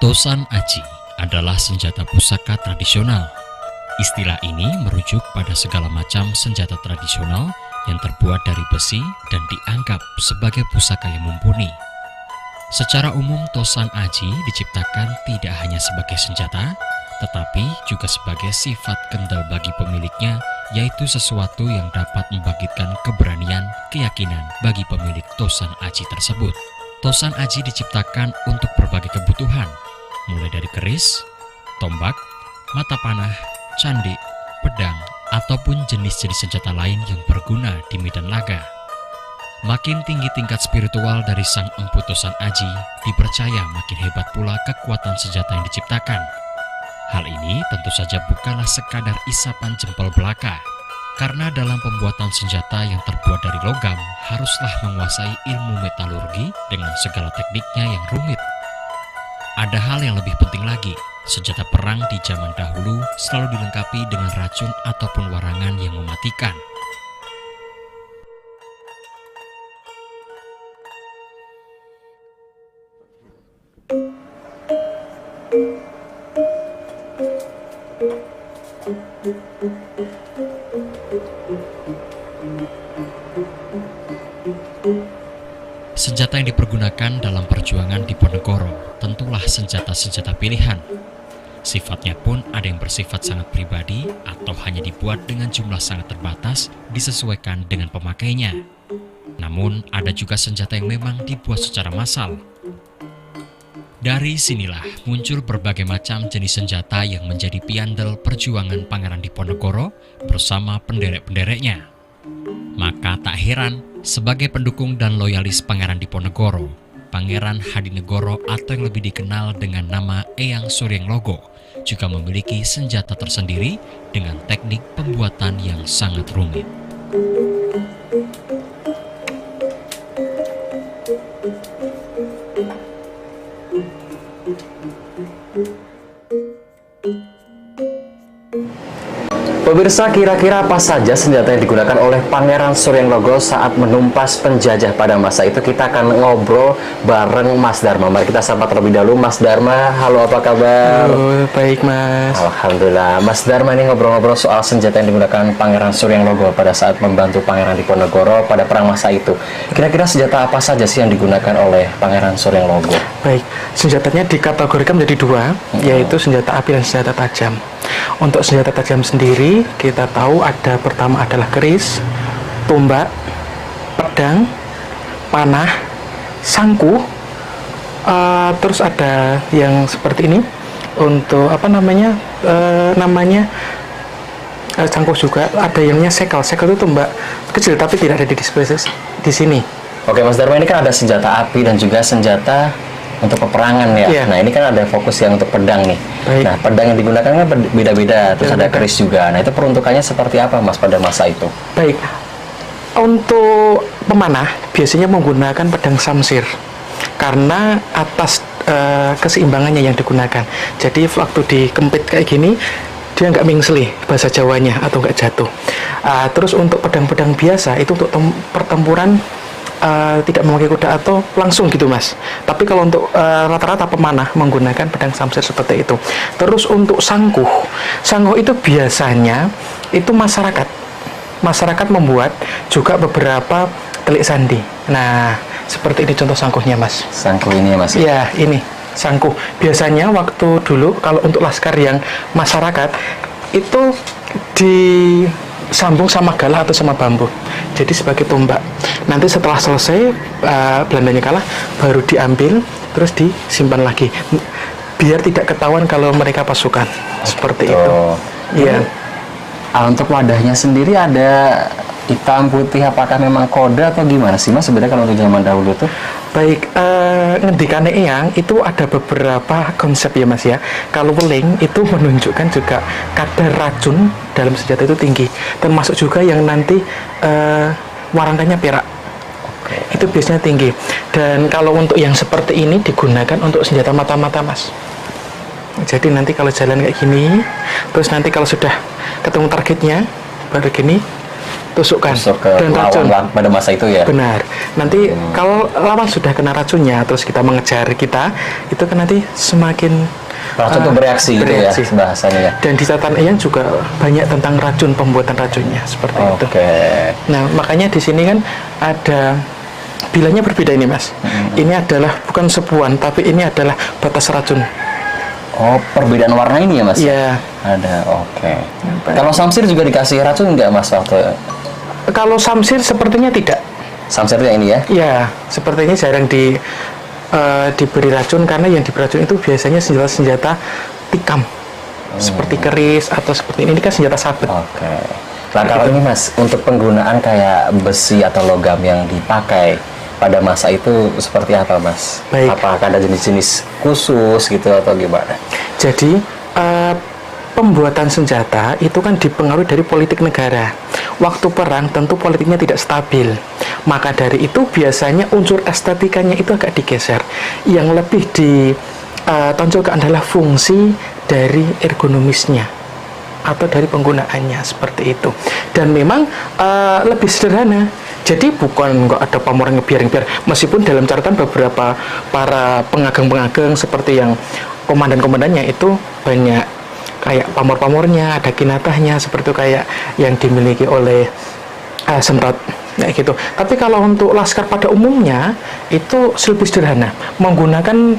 Tosan aji adalah senjata pusaka tradisional. Istilah ini merujuk pada segala macam senjata tradisional yang terbuat dari besi dan dianggap sebagai pusaka yang mumpuni. Secara umum, tosan aji diciptakan tidak hanya sebagai senjata, tetapi juga sebagai sifat kendal bagi pemiliknya, yaitu sesuatu yang dapat membangkitkan keberanian, keyakinan bagi pemilik tosan aji tersebut. Tosan aji diciptakan untuk berbagai kebutuhan, mulai dari keris, tombak, mata panah, candi, pedang, ataupun jenis-jenis senjata lain yang berguna di medan laga. Makin tinggi tingkat spiritual dari sang empu tosan aji, dipercaya makin hebat pula kekuatan senjata yang diciptakan. Hal ini tentu saja bukanlah sekadar isapan jempol belaka, karena dalam pembuatan senjata yang terbuat dari logam haruslah menguasai ilmu metalurgi dengan segala tekniknya yang rumit. Ada hal yang lebih penting lagi, senjata perang di zaman dahulu selalu dilengkapi dengan racun ataupun warangan yang mematikan. Senjata yang dipergunakan dalam perjuangan Diponegoro tentulah senjata-senjata pilihan. Sifatnya pun ada yang bersifat sangat pribadi atau hanya dibuat dengan jumlah sangat terbatas disesuaikan dengan pemakainya. Namun ada juga senjata yang memang dibuat secara massal. Dari sinilah muncul berbagai macam jenis senjata yang menjadi piandel perjuangan Pangeran Diponegoro bersama penderek-pendereknya. Maka tak heran, sebagai pendukung dan loyalis Pangeran Diponegoro, Pangeran Hadinegoro atau yang lebih dikenal dengan nama Eyang Suryenglogo juga memiliki senjata tersendiri dengan teknik pembuatan yang sangat rumit. Pemirsa, kira-kira apa saja senjata yang digunakan oleh Pangeran Suryenglogo saat menumpas penjajah pada masa itu? Kita akan ngobrol bareng Mas Dharma. Mari kita sapa terlebih dahulu. Mas Dharma, halo, apa kabar? Halo, baik Mas. Alhamdulillah. Mas Dharma ini ngobrol-ngobrol soal senjata yang digunakan Pangeran Suryenglogo pada saat membantu Pangeran Diponegoro pada perang masa itu. Kira-kira senjata apa saja sih yang digunakan oleh Pangeran Suryenglogo? Baik, senjatanya dikategorikan menjadi dua, yaitu senjata api dan senjata tajam. Untuk senjata tajam sendiri, kita tahu ada pertama adalah keris, tombak, pedang, panah, sangku, terus ada yang seperti ini untuk sangku juga. Ada yangnya sekel itu tombak kecil tapi tidak ada di display di sini. Oke Mas Dharma, ini kan ada senjata api dan juga senjata untuk peperangan ya. Yeah. Nah ini kan ada fokus yang untuk pedang nih. Baik. Nah pedang yang digunakan kan beda-beda, terus ada keris juga. Nah itu peruntukannya seperti apa Mas pada masa itu? Baik, untuk pemanah biasanya menggunakan pedang samsir karena atas keseimbangannya yang digunakan. Jadi waktu dikempit kayak gini dia nggak mingseli bahasa Jawanya atau nggak jatuh. Terus untuk pedang-pedang biasa itu untuk pertempuran tidak memakai kuda atau langsung gitu Mas. Tapi kalau untuk rata-rata pemanah menggunakan pedang samsir seperti itu. Terus untuk sangkuh itu biasanya itu masyarakat membuat juga beberapa telik sandi. Nah seperti ini contoh sangkuhnya Mas. Sangkuh ini ya Mas? Ya ini sangkuh. Biasanya waktu dulu kalau untuk laskar yang masyarakat itu disambung sama galah atau sama bambu, jadi sebagai tombak. Nanti setelah selesai Belandanya kalah, baru diambil terus disimpan lagi biar tidak ketahuan kalau mereka pasukan. Seperti itu. Iya. Untuk wadahnya sendiri ada hitam putih, apakah memang kode atau gimana sih Mas sebenarnya kalau untuk zaman dahulu tuh? Baik, ngendikane Eyang itu ada beberapa konsep ya Mas ya. Kalau weling itu menunjukkan juga kadar racun dalam senjata itu tinggi, termasuk juga yang nanti warangkannya perak. Itu biasanya tinggi. Dan kalau untuk yang seperti ini digunakan untuk senjata mata-mata Mas. Jadi nanti kalau jalan kayak gini, terus nanti kalau sudah ketemu targetnya baru gini tusukkan Tusuk ke dan racun. lawan pada masa itu ya. Benar. Nanti kalau lawan sudah kena racunnya, terus kita mengejar kita, itu kan nanti semakin Racun itu bereaksi gitu ya bahasanya ya. Dan di catatan Eyang juga banyak tentang racun, pembuatan racunnya seperti itu. Oke. Nah, makanya di sini kan ada bilanya berbeda ini, Mas. Ini adalah bukan sepuan, tapi ini adalah batas racun. Oh, perbedaan warna ini ya Mas? Iya. Ada, oke. Kalau samsir juga dikasih racun nggak Mas waktu? Kalau samsir sepertinya tidak. Samsirnya ini ya? Ya, sepertinya jarang diberi racun karena yang diberi racun itu biasanya senjata-senjata tikam. Seperti keris atau seperti ini kan senjata sabet. Oke. Nah kalau ini Mas, untuk penggunaan kayak besi atau logam yang dipakai pada masa itu seperti apa Mas? Baik. Apakah ada jenis-jenis khusus gitu atau gimana? Jadi pembuatan senjata itu kan dipengaruhi dari politik negara. Waktu perang tentu politiknya tidak stabil. Maka dari itu biasanya unsur estetikanya itu agak digeser. Yang lebih ditonjolkan adalah fungsi dari ergonomisnya atau dari penggunaannya seperti itu. Dan memang lebih sederhana. Jadi bukan nggak ada pamor ngebiar-ngebiar. Meskipun dalam catatan beberapa para pengageng-pengageng seperti yang komandan-komandannya itu banyak kayak pamor-pamornya, ada kinatahnya seperti itu kayak yang dimiliki oleh Semprot kayak gitu. Tapi kalau untuk laskar pada umumnya itu lebih sederhana, menggunakan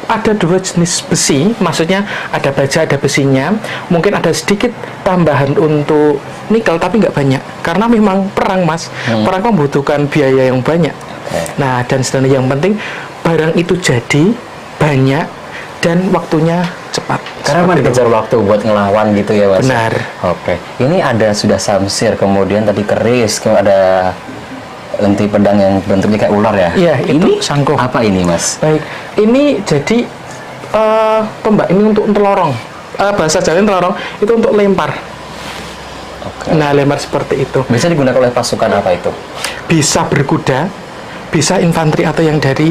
ada dua jenis besi, maksudnya ada baja, ada besinya. Mungkin ada sedikit tambahan untuk nikel, tapi nggak banyak. Karena memang perang, Mas. Perang membutuhkan biaya yang banyak. Nah, dan sebenarnya yang penting barang itu jadi banyak dan waktunya cepat. Karena memang dikejar waktu buat ngelawan gitu ya Mas? Benar. Oke. Ini ada sudah samsir, kemudian tadi keris, kemudian ada enti pedang yang bentuknya kayak ular ya? Iya, ini itu sangko. apa ini Mas? Baik, ini jadi tombak ini untuk lorong. Bahasa Jawa lorong itu untuk lempar. Oke. Nah, lempar seperti itu. Bisa digunakan oleh pasukan apa itu? Bisa berkuda, bisa infanteri atau yang dari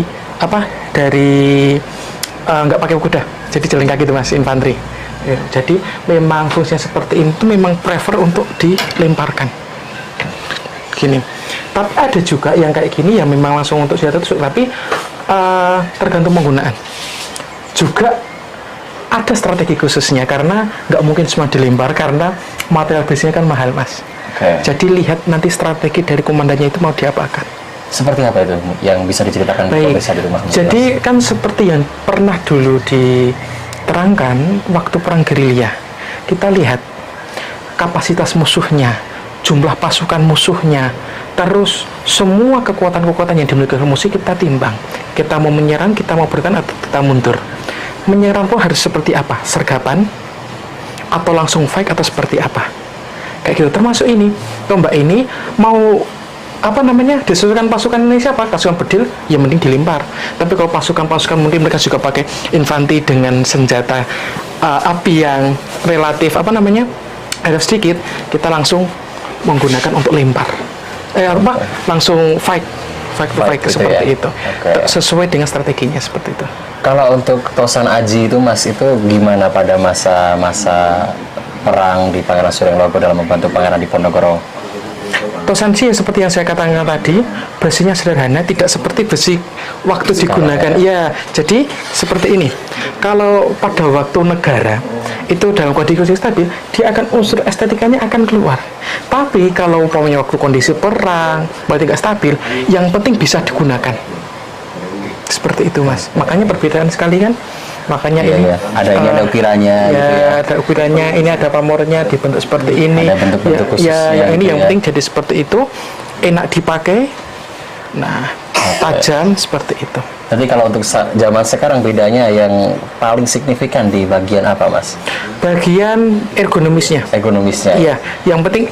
nggak pakai kuda, jadi jalan kaki itu Mas, infanteri. Ya, jadi memang fungsinya seperti ini itu memang prefer untuk dilemparkan. Gini. Tapi ada juga yang kayak gini yang memang langsung untuk senjata tusuk, tapi tergantung penggunaan. Juga ada strategi khususnya karena nggak mungkin semua dilempar karena material besinya kan mahal Mas. Jadi lihat nanti strategi dari komandannya itu mau diapakan. Seperti apa itu yang bisa diceritakan pemirsa di rumah? Jadi kan seperti yang pernah dulu diterangkan waktu perang gerilya, kita lihat kapasitas musuhnya, jumlah pasukan musuhnya, terus semua kekuatan-kekuatan yang dimiliki musuh kita timbang. Kita mau menyerang, kita mau bertahan atau kita mundur. Menyerang pun harus seperti apa? Sergapan atau langsung fight atau seperti apa? Kayak gitu. Termasuk ini, tombak ini mau disesuaikan pasukan Indonesia pasukan bedil, ya mending dilempar. Tapi kalau pasukan-pasukan mungkin mereka juga pakai infanteri dengan senjata api yang relatif ada sedikit, kita langsung menggunakan untuk lempar. Langsung fight gitu seperti ya? itu. Sesuai dengan strateginya seperti itu. Kalau untuk Tosan Aji itu Mas, itu gimana pada masa-masa perang di Pangeran Suryanglogo dalam membantu Pangeran Diponegoro? Tosan Aji seperti yang saya katakan tadi, besinya sederhana, tidak seperti besi waktu digunakan. Ya, jadi seperti ini. Kalau pada waktu negara itu dalam kondisi stabil, dia akan unsur estetikanya akan keluar. Tapi kalau umpamanya waktu kondisi perang, berarti tidak stabil, yang penting bisa digunakan. Seperti itu Mas. Makanya perbedaan sekali kan. Makanya ini ada ukirannya gitu ya. Ada ukirannya, ini ada pamornya dibentuk seperti ini. Ada bentuk-bentuk khususnya yang ini gitu yang ya. penting jadi seperti itu, enak dipakai. Nah, tajam seperti itu. Tapi kalau untuk zaman sekarang bedanya yang paling signifikan di bagian apa Mas? Bagian ergonomisnya. Ekonomisnya. Iya, yang penting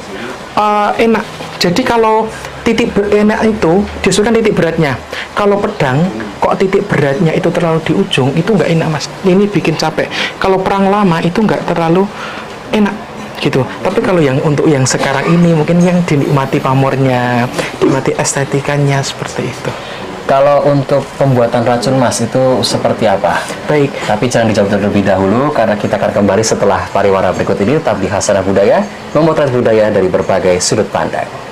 enak. Jadi kalau titik enak itu disesuaikan titik beratnya. Kalau pedang kok titik beratnya itu terlalu di ujung, itu nggak enak Mas. Ini bikin capek. Kalau perang lama itu nggak terlalu enak gitu. Tapi kalau yang untuk yang sekarang ini mungkin yang dinikmati pamornya, dinikmati estetikanya seperti itu. Kalau untuk pembuatan racun Mas itu seperti apa? Baik, Tapi jangan dijawab terlebih dahulu karena kita akan kembali setelah pariwara berikut ini. Tetap di Hasanah Budaya, memotret budaya dari berbagai sudut pandang.